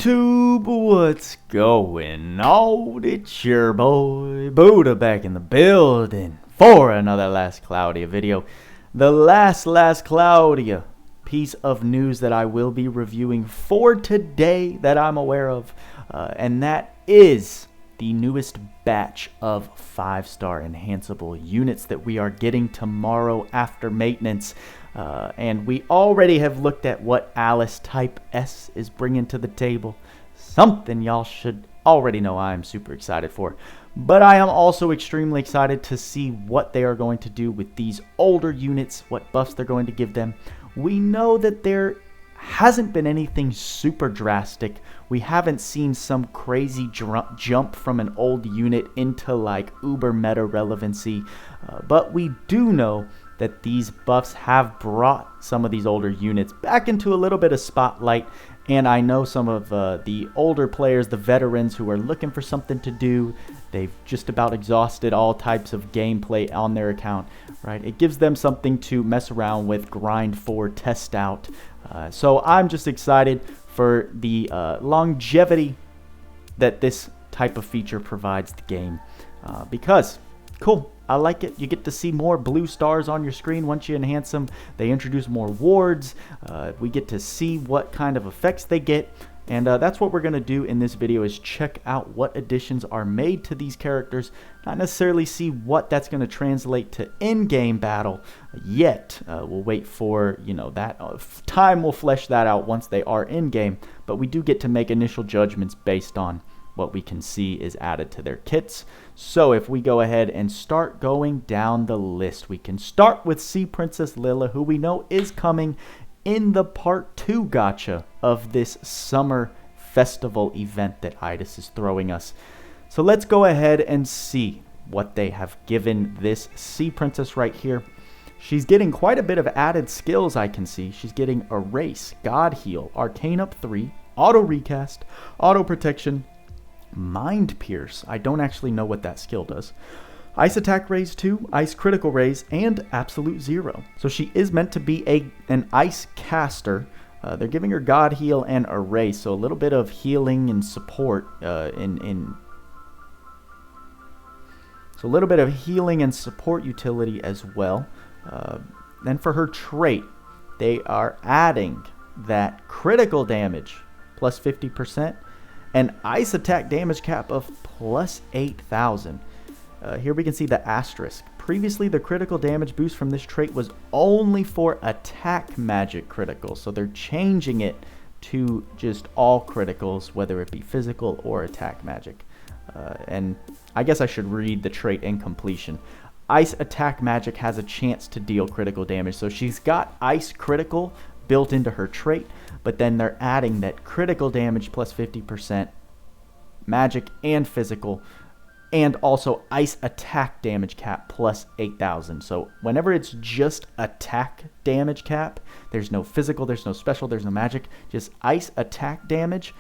YouTube, what's going on? It's your boy Buddha back in the building for another Last Cloudia video. The last Cloudia piece of news that I will be reviewing for today that I'm aware of, and that is the newest batch of 5-star enhanceable units that we are getting tomorrow after maintenance. And we already have looked at what Alice Type S is bringing to the table. Something y'all should already know I'm super excited for. But I am also extremely excited to see what they are going to do with these older units, what buffs they're going to give them. We know that there hasn't been anything super drastic. We haven't seen some crazy jump from an old unit into like uber meta relevancy. But we do know that these buffs have brought some of these older units back into a little bit of spotlight. And I know some of the older players, the veterans who are looking for something to do, they've just about exhausted all types of gameplay on their account, right? It gives them something to mess around with, grind for, test out. So I'm just excited for the longevity that this type of feature provides the game, because cool, I like it. You get to see more blue stars on your screen once you enhance them. They introduce more wards. We get to see what kind of effects they get. And that's what we're going to do in this video, is check out what additions are made to these characters. Not necessarily see what that's going to translate to in-game battle yet. We'll wait for, that time will flesh that out once they are in-game. But we do get to make initial judgments based on what we can see is added to their kits. So if we go ahead and start going down the list, we can start with Princess Lilah, who we know is coming in the part 2 gacha of this summer festival event that Oasis is throwing us. So let's go ahead and see what they have given this Princess right here. She's getting quite a bit of added skills, I can see. She's getting Erase, God Heal, Arcane up 3, Auto Recast, Auto Protection, Mind Pierce. I don't actually know what that skill does. Ice Attack Raise 2, Ice Critical Raise, and Absolute Zero. So she is meant to be an Ice Caster. They're giving her God Heal and Erase, so a little bit of healing and support So a little bit of healing and support utility as well. Then for her trait, they are adding that critical damage plus 50%. An ice attack damage cap of plus 8,000. Here we can see the asterisk. Previously, the critical damage boost from this trait was only for attack magic criticals. So they're changing it to just all criticals, whether it be physical or attack magic. And I guess I should read the trait in completion. Ice attack magic has a chance to deal critical damage. So she's got ice critical built into her trait, but then they're adding that critical damage plus 50%, magic and physical, and also ice attack damage cap plus 8,000. So whenever it's just attack damage cap, there's no physical, there's no special, there's no magic, just ice attack damage,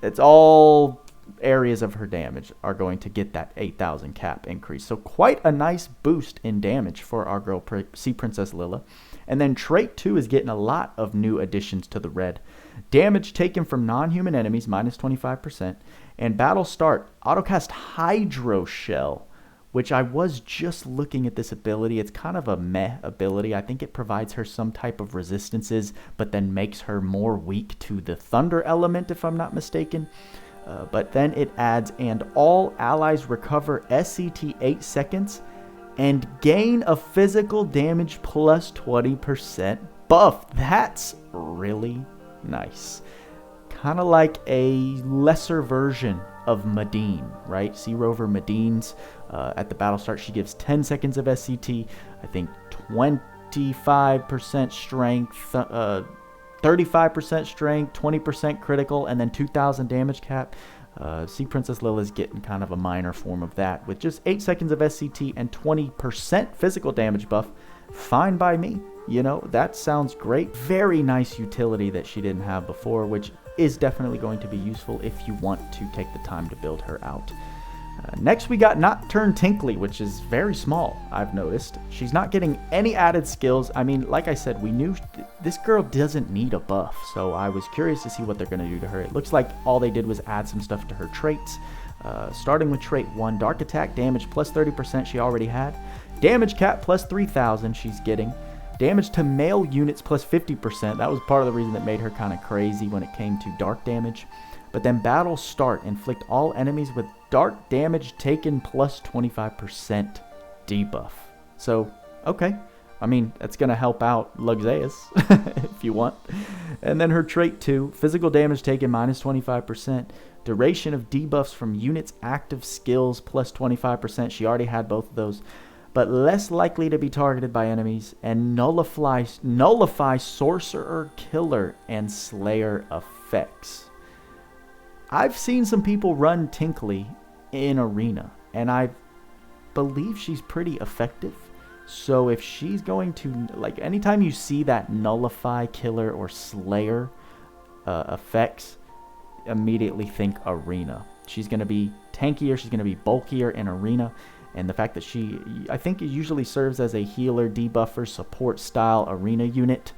it's all areas of her damage are going to get that 8,000 cap increase. So quite a nice boost in damage for our girl Princess Lilah. And then trait 2 is getting a lot of new additions to the red. Damage taken from non-human enemies minus 25%. And battle start, autocast Hydro Shell, which I was just looking at this ability. It's kind of a meh ability. I think it provides her some type of resistances, but then makes her more weak to the thunder element, if I'm not mistaken. But then it adds, and all allies recover SCT 8 seconds and gain a physical damage plus 20% buff. That's really nice. Kind of like a lesser version of Medine, right? Sea Rover Medine's at the battle start, she gives 10 seconds of SCT, I think 25% strength, 35% strength, 20% critical, and then 2,000 damage cap. Princess Lilah is getting kind of a minor form of that with just 8 seconds of SCT and 20% physical damage buff. Fine by me. That sounds great. Very nice utility that she didn't have before, which is definitely going to be useful if you want to take the time to build her out. Next we got Nocturne Tinkili, which is very small, I've noticed. She's not getting any added skills. I mean, like I said, we knew this girl doesn't need a buff, so I was curious to see what they're going to do to her. It looks like all they did was add some stuff to her traits. Starting with trait 1, Dark Attack damage plus 30% she already had. Damage cap plus 3,000 she's getting. Damage to male units plus 50%. That was part of the reason that made her kind of crazy when it came to dark damage. But then battle start, inflict all enemies with dark damage taken plus 25% debuff. So, okay. I mean, that's going to help out Zaix if you want. And then her trait 2, physical damage taken minus 25%. Duration of debuffs from units' active skills plus 25%. She already had both of those. But less likely to be targeted by enemies. And nullify Sorcerer, Killer, and Slayer effects. I've seen some people run Tinkili in Arena, and I believe she's pretty effective. So if she's going to, like, anytime you see that Nullify, Killer, or Slayer effects, immediately think Arena. She's going to be tankier, she's going to be bulkier in Arena, and the fact that she, I think, it usually serves as a healer, debuffer, support style Arena unit.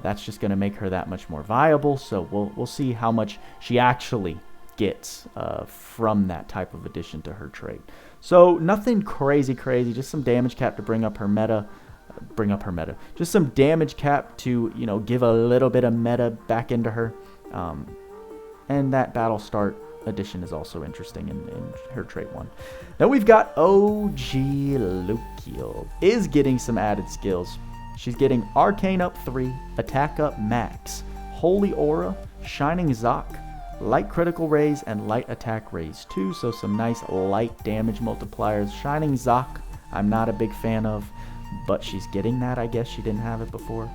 That's just going to make her that much more viable, so we'll see how much she actually gets from that type of addition to her trait. So nothing crazy, just some damage cap to bring up her meta. Just some damage cap to, you know, give a little bit of meta back into her. And that battle start addition is also interesting in her trait 1. Then we've got OG Lukiel is getting some added skills. She's getting Arcane up 3, Attack up max, Holy Aura, Shining Zaix, Light Critical Raise, and Light Attack Raise 2. So some nice light damage multipliers. Shining Zaix, I'm not a big fan of, but she's getting that. I guess she didn't have it before.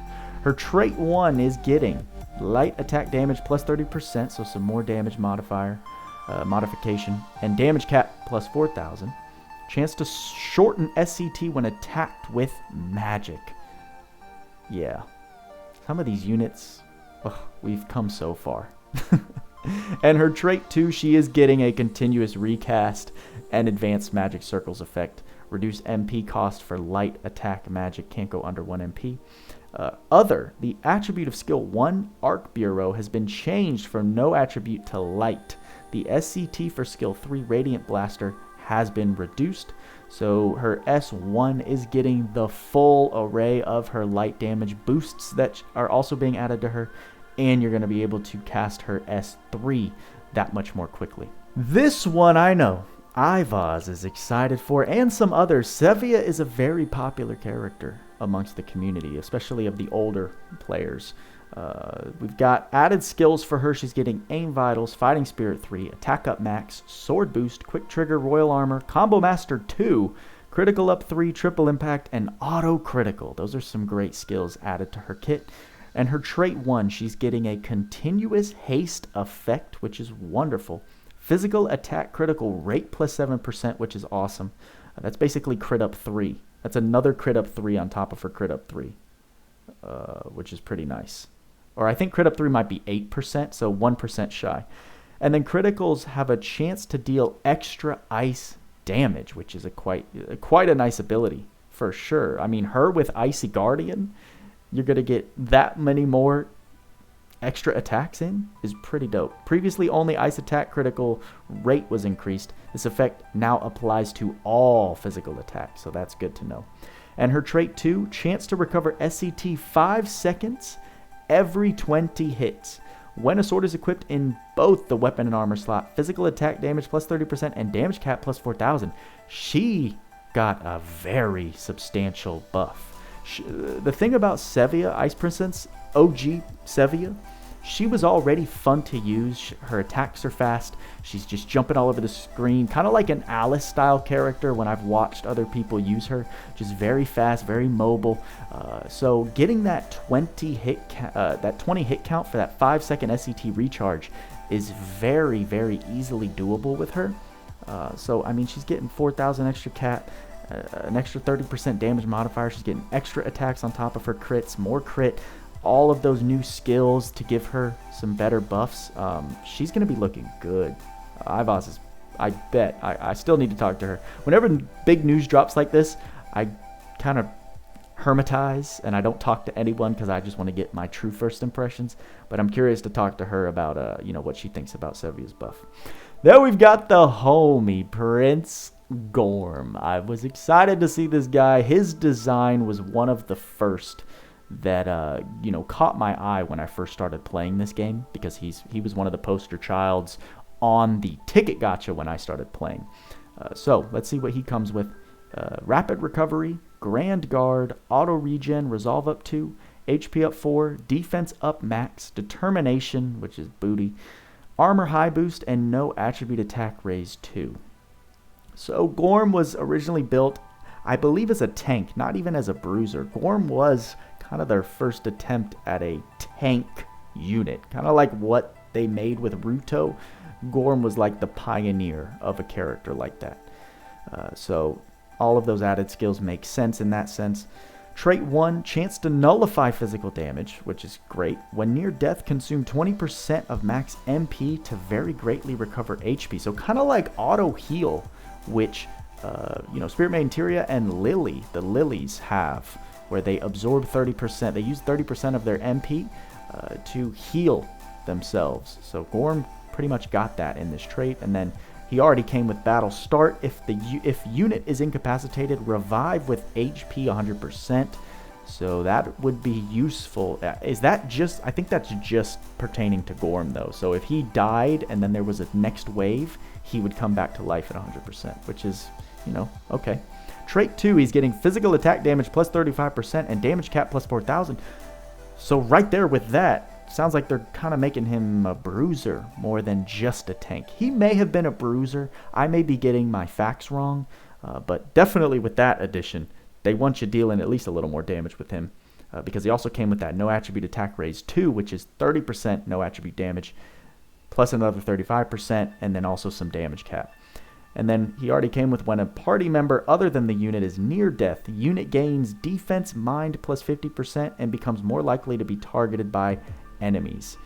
Her trait 1 is getting Light Attack damage plus 30%, so some more damage modification, and damage cap plus 4,000. Chance to shorten SCT when attacked with magic. Yeah, some of these units, we've come so far. And her trait 2, she is getting a continuous recast and advanced magic circles effect. Reduce MP cost for light attack magic, can't go under 1 MP. The attribute of skill 1, Arc Bureau, has been changed from no attribute to light. The SCT for skill 3, Radiant Blaster, has been reduced. So her S1 is getting the full array of her light damage boosts that are also being added to her. And you're going to be able to cast her S3 that much more quickly. This one I know Ivaz is excited for, and some others. Sevia is a very popular character amongst the community, especially of the older players. We've got added skills for her. She's getting Aim Vitals, Fighting Spirit 3, Attack Up Max, Sword Boost, Quick Trigger, Royal Armor, Combo Master 2, Critical Up 3, Triple Impact, and Auto Critical. Those are some great skills added to her kit. And her trait 1, she's getting a continuous haste effect, which is wonderful. Physical attack critical rate plus 7%, which is awesome. That's basically crit up 3. That's another crit up 3 on top of her crit up 3, which is pretty nice. Or I think crit up 3 might be 8%, so 1% shy. And then criticals have a chance to deal extra ice damage, which is quite a nice ability for sure. I mean, her with Icy Guardian, you're going to get that many more extra attacks in, is pretty dope. Previously, only ice attack critical rate was increased. This effect now applies to all physical attacks, so that's good to know. And her trait 2, chance to recover SCT 5 seconds every 20 hits. When a sword is equipped in both the weapon and armor slot, physical attack damage plus 30% and damage cap plus 4,000. She got a very substantial buff. The thing about Sevia, Ice Princess, OG Sevia, she was already fun to use. Her attacks are fast. She's just jumping all over the screen, kind of like an Alice style character when I've watched other people use her. Just very fast, very mobile. So getting that 20 hit count for that 5-second SCT recharge is very, very easily doable with her. So I mean, she's getting 4,000 extra cap. An extra 30% damage modifier. She's getting extra attacks on top of her crits, more crit, all of those new skills to give her some better buffs. She's going to be looking good. Ivaz is I bet. I still need to talk to her. Whenever big news drops like this, I kind of hermitize and I don't talk to anyone because I just want to get my true first impressions. But I'm curious to talk to her about, what she thinks about Sevia's buff. Then we've got the homie, Prince Gorm. I was excited to see this guy. His design was one of the first that caught my eye when I first started playing this game, because he was one of the poster childs on the ticket gacha when I started playing. So let's see what he comes with. Rapid recovery, grand guard, auto regen, resolve up 2, HP up 4, defense up max, determination, which is booty, armor high boost, and no attribute attack raise 2. So Gorm was originally built, I believe, as a tank, not even as a bruiser. Gorm was kind of their first attempt at a tank unit, kind of like what they made with Ruto. Gorm was like the pioneer of a character like that. So all of those added skills make sense in that sense. Trait 1, chance to nullify physical damage, which is great. When near death, consume 20% of max MP to very greatly recover HP. So kind of like auto heal, which Spirit Maiden Tyria and Lily, the Lilies, have, where they absorb 30%. They use 30% of their MP to heal themselves. So Gorm pretty much got that in this trait. And then he already came with Battle Start. If unit is incapacitated, revive with HP 100%. So that would be useful. Is that just, I think that's just pertaining to Gorm though. So if he died and then there was a next wave, he would come back to life at 100%, which is, okay. Trait 2, he's getting physical attack damage plus 35% and damage cap plus 4,000. So right there with that, sounds like they're kind of making him a bruiser more than just a tank. He may have been a bruiser. I may be getting my facts wrong, but definitely with that addition, they want you dealing at least a little more damage with him, because he also came with that no attribute attack raise 2, which is 30% no attribute damage, plus another 35%, and then also some damage cap. And then he already came with when a party member other than the unit is near death, the unit gains defense mind plus 50% and becomes more likely to be targeted by enemies.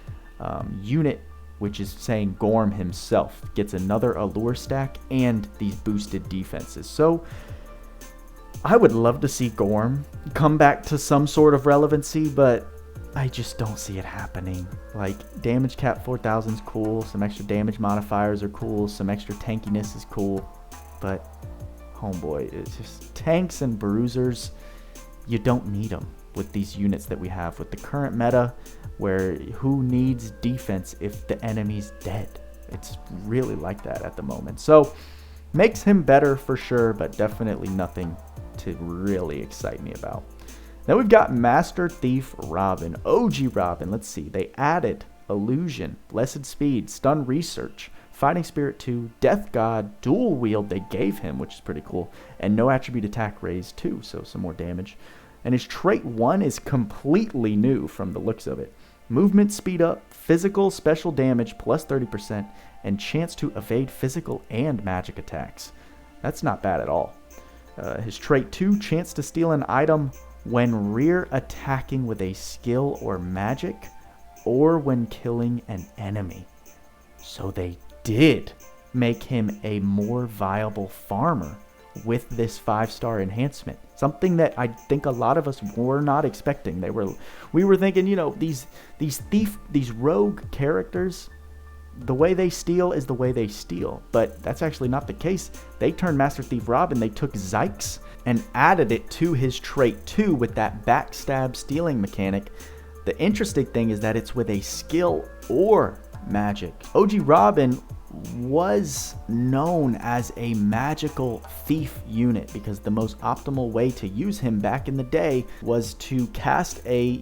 Unit, which is saying Gorm himself, gets another allure stack and these boosted defenses. So I would love to see Gorm come back to some sort of relevancy, but I just don't see it happening. Like, damage cap 4,000 is cool, some extra damage modifiers are cool, some extra tankiness is cool, but homeboy, it's just tanks and bruisers, you don't need them with these units that we have with the current meta, where who needs defense if the enemy's dead? It's really like that at the moment. So makes him better for sure, but definitely nothing to really excite me about. Then we've got Master Thief Robin, OG Robin. Let's see, they added Illusion, Blessed Speed, Stun Research, Fighting Spirit 2, Death God, Dual Wield they gave him, which is pretty cool, and no attribute attack raise 2, so some more damage. And his trait 1 is completely new from the looks of it. Movement speed up, physical special damage plus 30%, and chance to evade physical and magic attacks. That's not bad at all. His trait 2, chance to steal an item when rear attacking with a skill or magic, or when killing an enemy. So they did make him a more viable farmer with this 5-star enhancement. Something that I think a lot of us were not expecting. We were thinking, these rogue characters, the way they steal is the way they steal. But that's actually not the case. They turned Master Thief Robin, they took Zaix and added it to his trait 2 with that backstab stealing mechanic. The interesting thing is that it's with a skill or magic. OG Robin was known as a magical thief unit because the most optimal way to use him back in the day was to cast a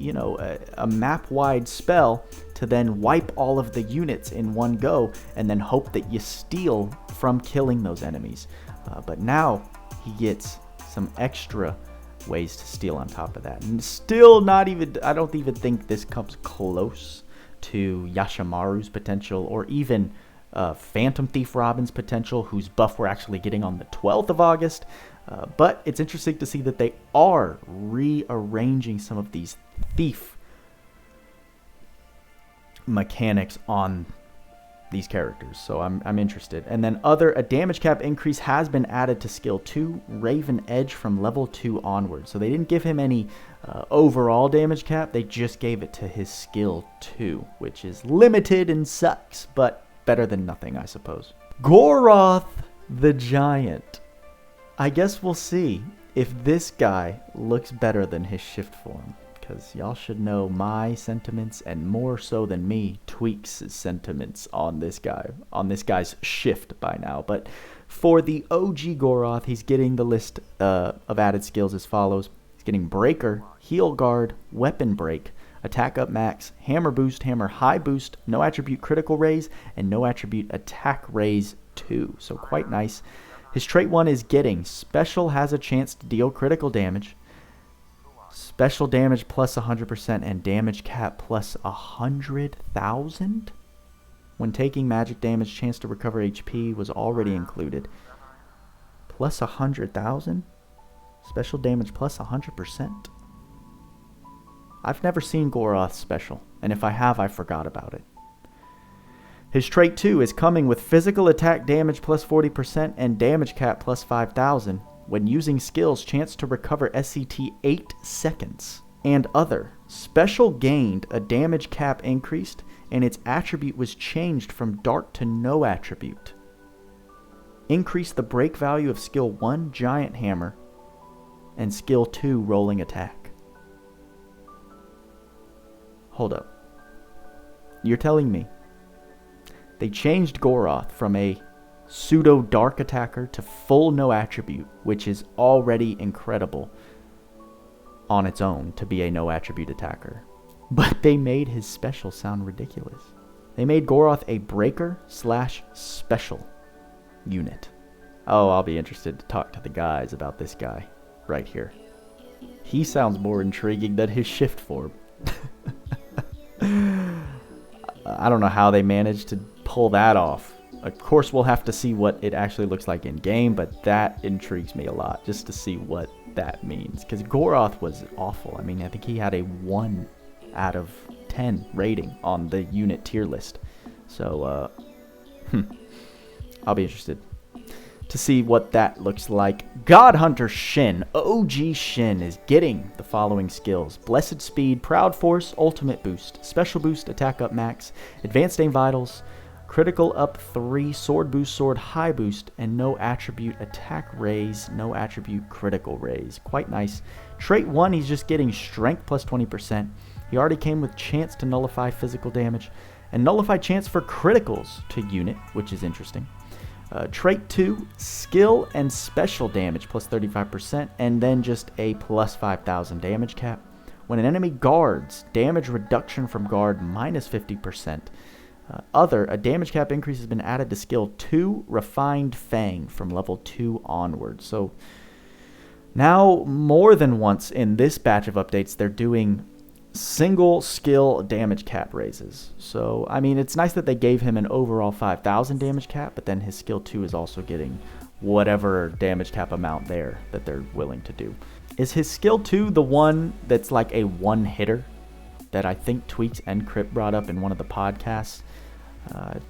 map-wide spell to then wipe all of the units in one go and then hope that you steal from killing those enemies. But now he gets some extra ways to steal on top of that. And still not even, I don't even think this comes close to Hyakkimaru's potential or even Phantom Thief Robin's potential, whose buff we're actually getting on the 12th of August. But it's interesting to see that they are rearranging some of these thief mechanics on these characters, so I'm interested. And then other, a damage cap increase has been added to skill 2, Raven Edge from level 2 onward. So they didn't give him any overall damage cap, they just gave it to his skill 2, which is limited and sucks, but better than nothing, I suppose. Goroth the Giant. I guess we'll see if this guy looks better than his shift form, because y'all should know my sentiments, and more so than me, Tweaks' sentiments on this guy, on this guy's shift by now. But for the OG Goroth, he's getting the list of added skills as follows. He's getting Breaker, Heal Guard, Weapon Break, Attack Up Max, Hammer Boost, Hammer High Boost, No Attribute Critical Raise, and No Attribute Attack Raise 2. So quite nice. His trait 1 is getting Special has a chance to deal critical damage, Special damage plus 100%, and damage cap plus 100,000? When taking magic damage, chance to recover HP was already included. Plus 100,000? Special damage plus 100%? I've never seen Goroth special, and if I have, I forgot about it. His trait 2 is coming with physical attack damage plus 40% and damage cap plus 5,000. When using skills, chance to recover SCT 8 seconds. And other. Special gained a damage cap increased, and its attribute was changed from dark to no attribute. Increase the break value of skill 1, Giant Hammer, and skill 2, Rolling Attack. Hold up. You're telling me they changed Goroth from a pseudo dark attacker to full no attribute, which is already incredible on its own to be a no attribute attacker. But they made his special sound ridiculous. They made Goroth a breaker / special unit. Oh, I'll be interested to talk to the guys about this guy right here. He sounds more intriguing than his shift form. I don't know how they managed to pull that off. Of course, we'll have to see what it actually looks like in game, but that intrigues me a lot just to see what that means. Because Goroth was awful. I mean, I think he had a 1 out of 10 rating on the unit tier list. So, I'll be interested to see what that looks like. God Hunter Shin, OG Shin, is getting the following skills: Blessed Speed, Proud Force, Ultimate Boost, Special Boost, Attack Up Max, Advanced Aim Vitals, Critical Up 3, Sword Boost, Sword High Boost, and no attribute Attack Raise, no attribute Critical Raise. Quite nice. Trait 1, he's just getting Strength plus 20%. He already came with chance to nullify physical damage and nullify chance for criticals to unit, which is interesting. Trait 2, Skill and Special damage plus 35%, and then just a plus 5,000 damage cap. When an enemy guards, damage reduction from guard minus 50%. Other, a damage cap increase has been added to skill 2, Refined Fang, from level 2 onward. So now, more than once in this batch of updates, they're doing single skill damage cap raises. So, I mean, it's nice that they gave him an overall 5,000 damage cap, but then his skill 2 is also getting whatever damage cap amount there that they're willing to do. Is his skill 2 the one that's like a one-hitter that I think Tweaks and Crypt brought up in one of the podcasts?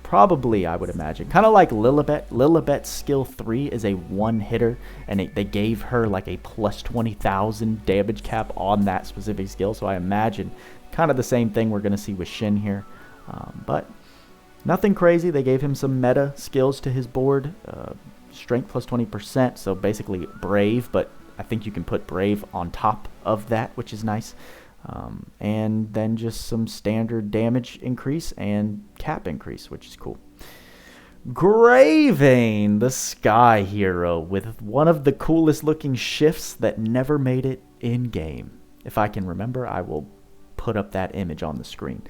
Probably, I would imagine. Kind of like Lilibet. Lilibet's skill 3 is a one-hitter, and they gave her like a plus 20,000 damage cap on that specific skill, so I imagine kind of the same thing we're going to see with Shin here. But nothing crazy. They gave him some meta skills to his board. Strength plus 20%, so basically Brave, but I think you can put Brave on top of that, which is nice. And then just some standard damage increase and cap increase, which is cool. Gravein, the Sky Hero, with one of the coolest looking shifts that never made it in game. If I can remember, I will put up that image on the screen.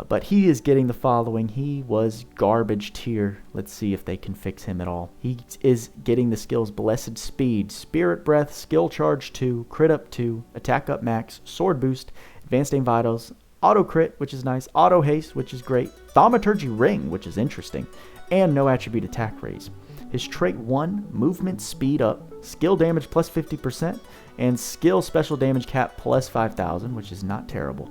But he is getting the following. He was garbage tier. Let's see if they can fix him at all. He is getting the skills Blessed Speed, Spirit Breath, Skill Charge 2, Crit Up 2, Attack Up Max, Sword Boost, Advanced Aim Vitals, Auto Crit, which is nice, Auto Haste, which is great, Thaumaturgy Ring, which is interesting, and no attribute Attack Raise. His trait 1, Movement Speed Up, Skill Damage plus 50%, and Skill Special Damage Cap plus 5,000, which is not terrible.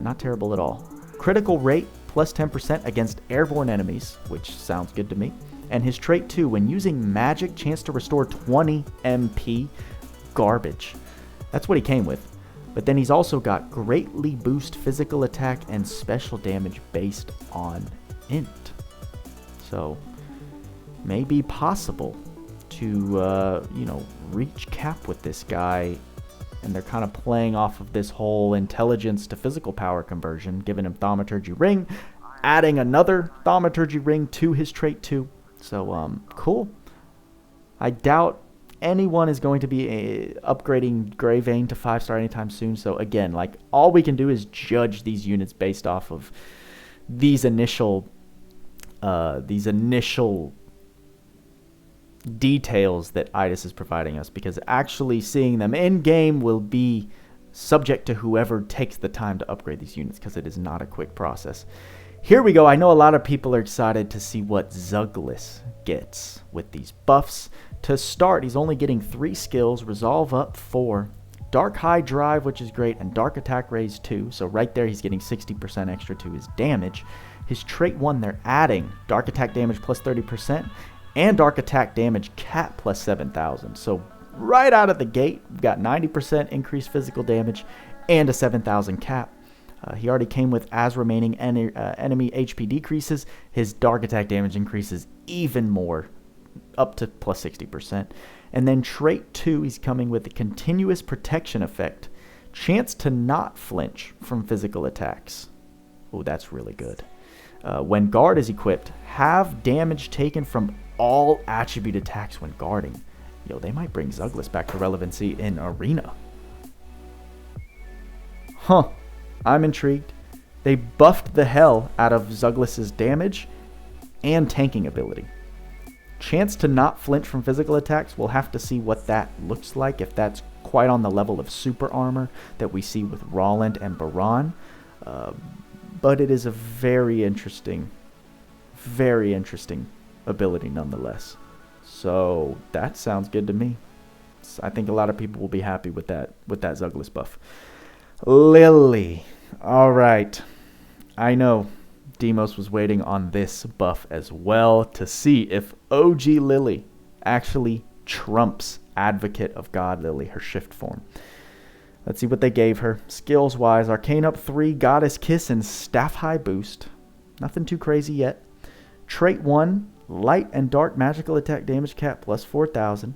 Not terrible at all. Critical Rate plus 10% against airborne enemies, which sounds good to me. And his trait 2, when using magic, chance to restore 20 MP. Garbage. That's what he came with. But then he's also got greatly boost physical attack and special damage based on int. So, may be possible to, reach cap with this guy. And they're kind of playing off of this whole intelligence to physical power conversion, giving him Thaumaturgy Ring, adding another Thaumaturgy Ring to his trait 2. So, cool. I doubt anyone is going to be upgrading Gravein to 5-star anytime soon. So again, like, all we can do is judge these units based off of these initial details that Oasis is providing us, because actually seeing them in game will be subject to whoever takes the time to upgrade these units, because it is not a quick process. Here we go. I know a lot of people are excited to see what Zouglas gets with these buffs. To start, he's only getting 3 skills, Resolve up 4, Dark High Drive, which is great, and Dark Attack Raise 2. So right there, he's getting 60% extra to his damage. His trait 1, they're adding Dark Attack Damage plus 30% and Dark Attack Damage cap plus 7,000. So right out of the gate, we've got 90% increased physical damage and a 7,000 cap. He already came with, as remaining enemy HP decreases, his Dark Attack Damage increases even more, up to plus 60%. And then trait 2, he's coming with the continuous protection effect. Chance to not flinch from physical attacks. Oh, that's really good. When guard is equipped, have damage taken from all attribute attacks when guarding. Yo, they might bring Zouglas back to relevancy in arena. Huh. I'm intrigued. They buffed the hell out of Zouglas' damage and tanking ability. Chance to not flinch from physical attacks, we'll have to see what that looks like, if that's quite on the level of super armor that we see with Roland and Baron. But it is a very interesting ability nonetheless. So that sounds good to me. I think a lot of people will be happy with that Zouglas buff. Lily. All right. I know Demos was waiting on this buff as well to see if OG Lily actually trumps Advocate of God Lily, her shift form. Let's see what they gave her. Skills wise, Arcane up 3, Goddess Kiss, and Staff High boost. Nothing too crazy yet. Trait 1, Light and Dark Magical Attack Damage cap plus 4,000.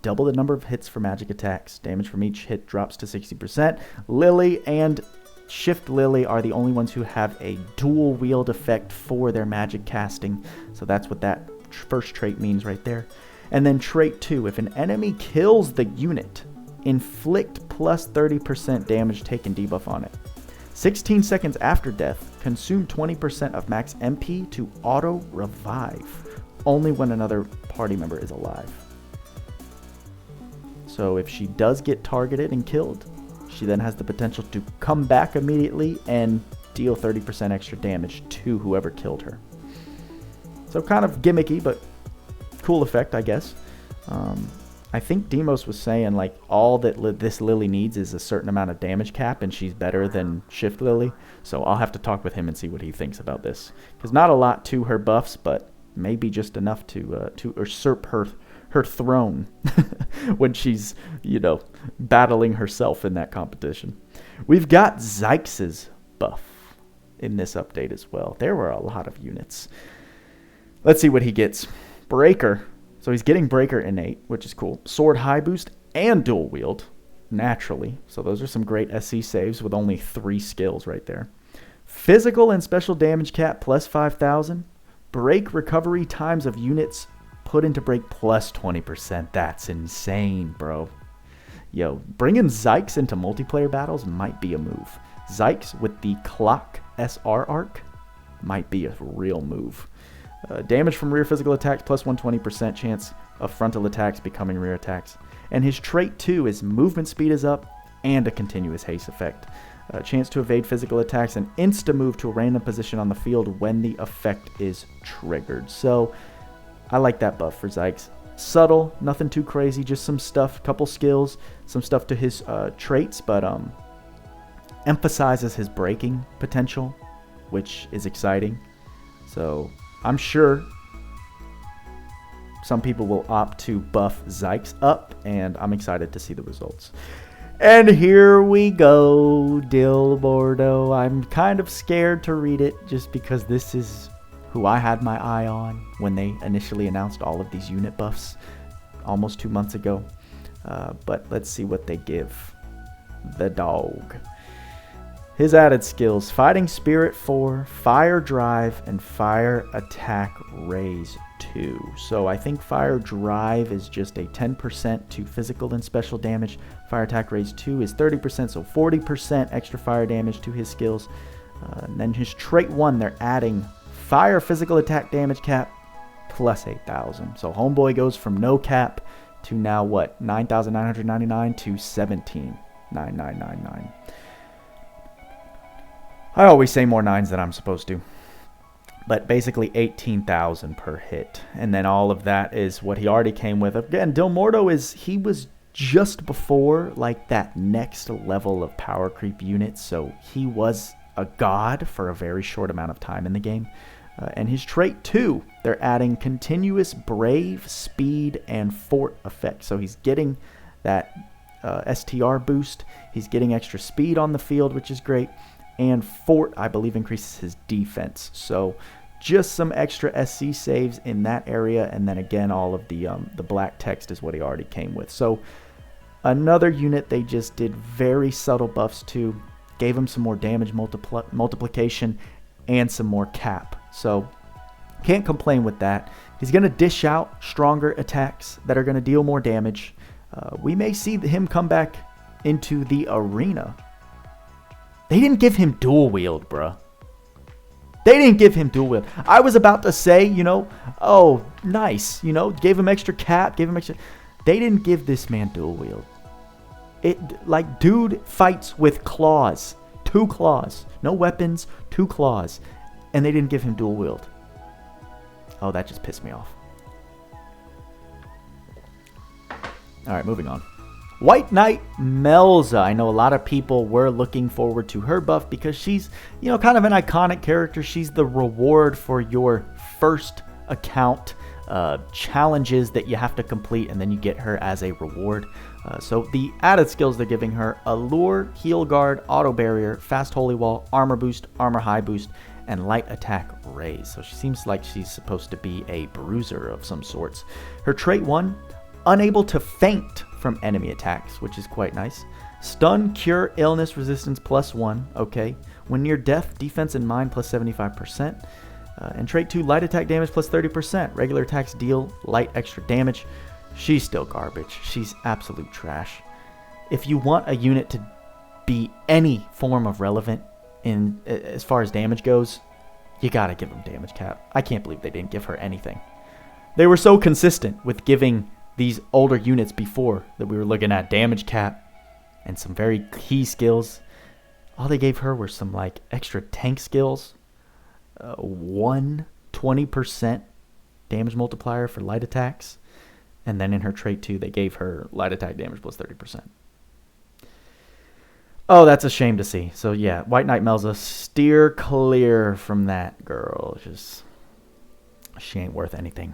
Double the number of hits for magic attacks. Damage from each hit drops to 60%. Lily and Shift Lily are the only ones who have a dual wield effect for their magic casting. So that's what that first trait means right there. And then trait 2, if an enemy kills the unit, inflict plus 30% damage taken debuff on it. 16 seconds after death, consume 20% of max MP to auto revive, only when another party member is alive. So if she does get targeted and killed, she then has the potential to come back immediately and deal 30% extra damage to whoever killed her. So kind of gimmicky, but cool effect, I guess. I think Demos was saying, like, all that this Lily needs is a certain amount of damage cap, and she's better than Shift Lily. So I'll have to talk with him and see what he thinks about this. Because not a lot to her buffs, but maybe just enough to usurp her throne when she's, battling herself in that competition. We've got Zaix's buff in this update as well. There were a lot of units. Let's see what he gets. Breaker. So he's getting Breaker innate, which is cool. Sword High boost and dual wield, naturally. So those are some great SC saves with only 3 skills right there. Physical and special damage cap plus 5,000. Break recovery times of units put into break plus 20%. That's insane, bro. Yo, bringing Zaix into multiplayer battles might be a move. Zaix with the Clock SR arc might be a real move. Damage from rear physical attacks plus 120% chance of frontal attacks becoming rear attacks. And his trait 2 is movement speed is up and a continuous haste effect. Chance to evade physical attacks and insta-move to a random position on the field when the effect is triggered. So I like that buff for Zaix. Subtle, nothing too crazy, just some stuff, couple skills, some stuff to his traits, but emphasizes his breaking potential which is exciting. So I'm sure some people will opt to buff Zaix up, and I'm excited to see the results. And here we go, Dilmordo. I'm kind of scared to read it just because this is who I had my eye on when they initially announced all of these unit buffs almost 2 months ago. But let's see what they give the dog. His added skills: Fighting Spirit 4, Fire Drive, and Fire Attack Raise 2. So I think Fire Drive is just a 10% to physical and special damage. Fire Attack Raise 2 is 30%, so 40% extra fire damage to his skills. And then his trait 1, they're adding Fire Physical Attack Damage cap plus 8,000. So Homeboy goes from no cap to now what? 9,999 to 17,999. I always say more 9s than I'm supposed to. But basically 18,000 per hit. And then all of that is what he already came with. Again, Dilmordo he was just before like that next level of power creep units. So he was a god for a very short amount of time in the game. And his trait 2, they're adding continuous brave, speed, and fort effect. So he's getting that STR boost. He's getting extra speed on the field, which is great. And fort, I believe, increases his defense. So just some extra SC saves in that area. And then again, all of the black text is what he already came with. So another unit they just did very subtle buffs to. Gave him some more damage multiplication and some more cap. So can't complain with that. He's going to dish out stronger attacks that are going to deal more damage. We may see him come back into the arena. They didn't give him dual wield, bruh. They didn't give him dual wield. I was about to say, oh, nice. Gave him extra cap, gave him extra. They didn't give this man dual wield. Dude fights with claws. 2 claws. No weapons, 2 claws. And they didn't give him dual wield. Oh, that just pissed me off. Alright, moving on. White Knight Melza. I know a lot of people were looking forward to her buff because she's, kind of an iconic character. She's the reward for your first account challenges that you have to complete, and then you get her as a reward. So the added skills they're giving her: Allure, Heal Guard, Auto Barrier, Fast Holy Wall, Armor Boost, Armor High Boost, and Light Attack Raise. So she seems like she's supposed to be a bruiser of some sorts. Her trait 1, Unable to Faint from enemy attacks, which is quite nice. Stun, Cure, Illness, Resistance +1. Okay. When near death, Defense and Mind +75%. And trait 2, Light Attack Damage +30%. Regular attacks deal light extra damage. She's still garbage. She's absolute trash. If you want a unit to be any form of relevant in as far as damage goes, you gotta give them damage cap. I can't believe they didn't give her anything. They were so consistent with giving these older units before that we were looking at damage cap and some very key skills. All they gave her were some extra tank skills. 20% damage multiplier for light attacks. And then in her trait 2, they gave her light attack damage +30%. Oh, that's a shame to see. So yeah, White Knight Melza, steer clear from that girl. She ain't worth anything.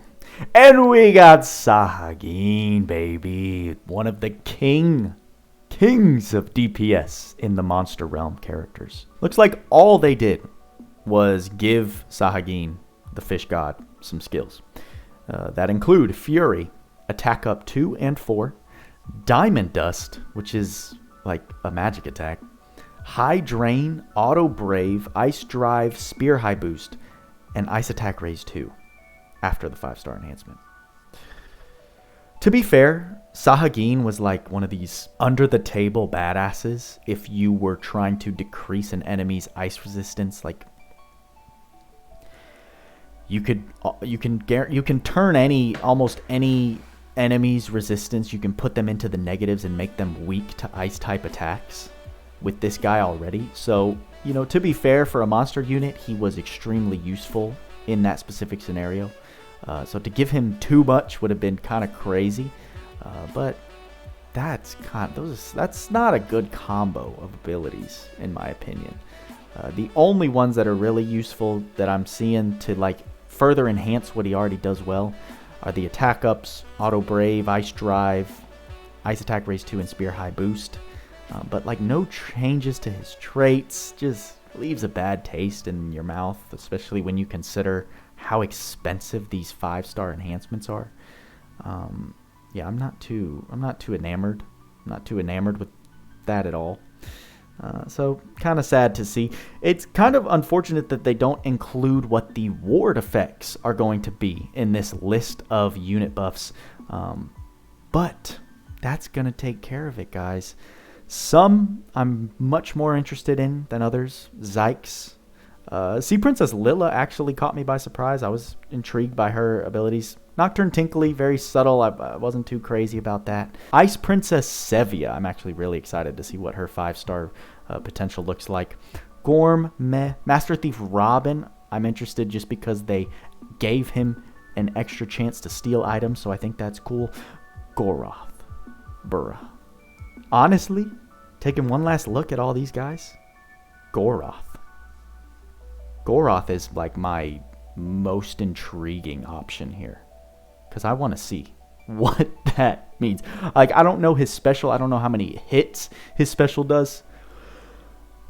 And we got Sahagin, baby. One of the kings of DPS in the Monster Realm characters. Looks like all they did was give Sahagin, the fish god, some skills. That include Fury, attack up 2 and 4, Diamond Dust, which is like a magic attack, High Drain, Auto Brave, Ice Drive, Spear High Boost, and Ice Attack Raise 2 after the 5-star enhancement. To be fair, Sahagin was like one of these under-the-table badasses if you were trying to decrease an enemy's ice resistance. You can turn almost any enemy's resistance. You can put them into the negatives and make them weak to ice type attacks with this guy already. So, to be fair, for a monster unit, he was extremely useful in that specific scenario. So to give him too much would have been kind of crazy. But that's not a good combo of abilities, in my opinion. The only ones that are really useful that I'm seeing to like further enhance what he already does well are the attack ups, auto brave, ice drive, ice attack raise 2, and spear high boost. But like no changes to his traits, just leaves a bad taste in your mouth, especially when you consider how expensive these 5-star enhancements are. Yeah, I'm not too enamored. I'm not too enamored with that at all. So kind of sad to see. It's kind of unfortunate that they don't include what the ward effects are going to be in this list of unit buffs. But that's going to take care of it, guys. Some I'm much more interested in than others. Zaix. Princess Lilah actually caught me by surprise. I was intrigued by her abilities. Nocturne Tinkili, very subtle. I wasn't too crazy about that. Ice Princess Sevia. I'm actually really excited to see what her 5-star potential looks like. Gorm, meh. Master Thief Robin. I'm interested just because they gave him an extra chance to steal items, so I think that's cool. Goroth. Bruh. Honestly, taking one last look at all these guys, Goroth. Goroth is like my most intriguing option here, because I want to see what that means. Like, I don't know his special. I don't know how many hits his special does.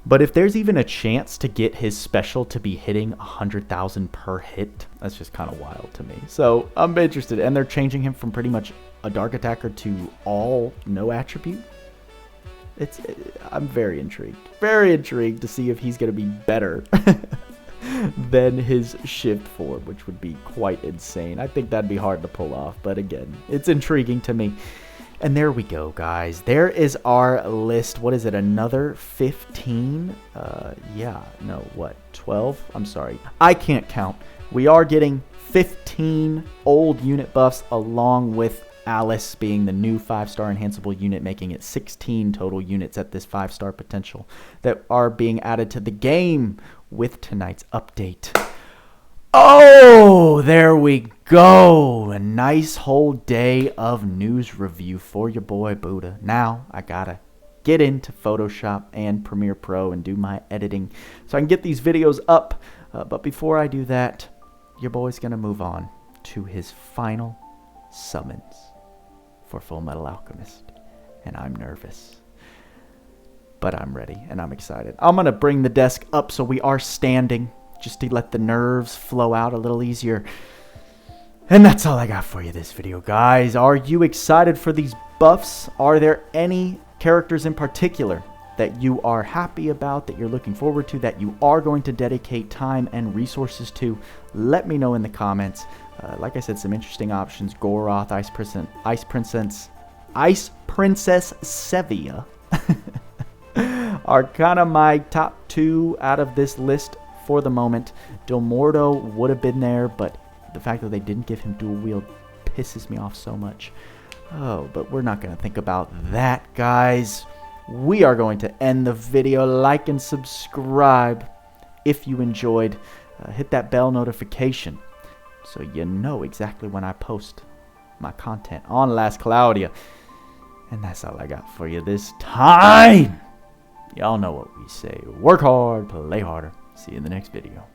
But if there's even a chance to get his special to be hitting 100,000 per hit, that's just kind of wild to me. So I'm interested. And they're changing him from pretty much a dark attacker to all no attribute. I'm very intrigued. Very intrigued to see if he's going to be better than his shift form, which would be quite insane. I think that'd be hard to pull off, but again, it's intriguing to me. And there we go, guys. There is our list. What is it? Another 15? Yeah, no, what? 12? I'm sorry. I can't count. We are getting 15 old unit buffs along with Alice being the new 5-star enhanceable unit, making it 16 total units at this 5-star potential that are being added to the game with tonight's update. Oh, there we go. A nice whole day of news review for your boy Buddha. Now I gotta get into Photoshop and Premiere Pro and do my editing so I can get these videos up. But before I do that, your boy's gonna move on to his final summons for Full Metal Alchemist. And I'm nervous, but I'm ready and I'm excited. I'm gonna bring the desk up so we are standing, just to let the nerves flow out a little easier. And that's all I got for you this video, guys. Are you excited for these buffs? Are there any characters in particular that you are happy about, that you're looking forward to, that you are going to dedicate time and resources to? Let me know in the comments. Like I said, some interesting options. Goroth, Ice Princess Sevia are kind of my top 2 out of this list for the moment. Dilmordo would have been there, but the fact that they didn't give him dual wield pisses me off so much. Oh, but we're not going to think about that, guys. We are going to end the video. Like and subscribe if you enjoyed. Hit that bell notification so you know exactly when I post my content on Last Cloudia. And that's all I got for you this time. Y'all know what we say. Work hard, play harder. See you in the next video.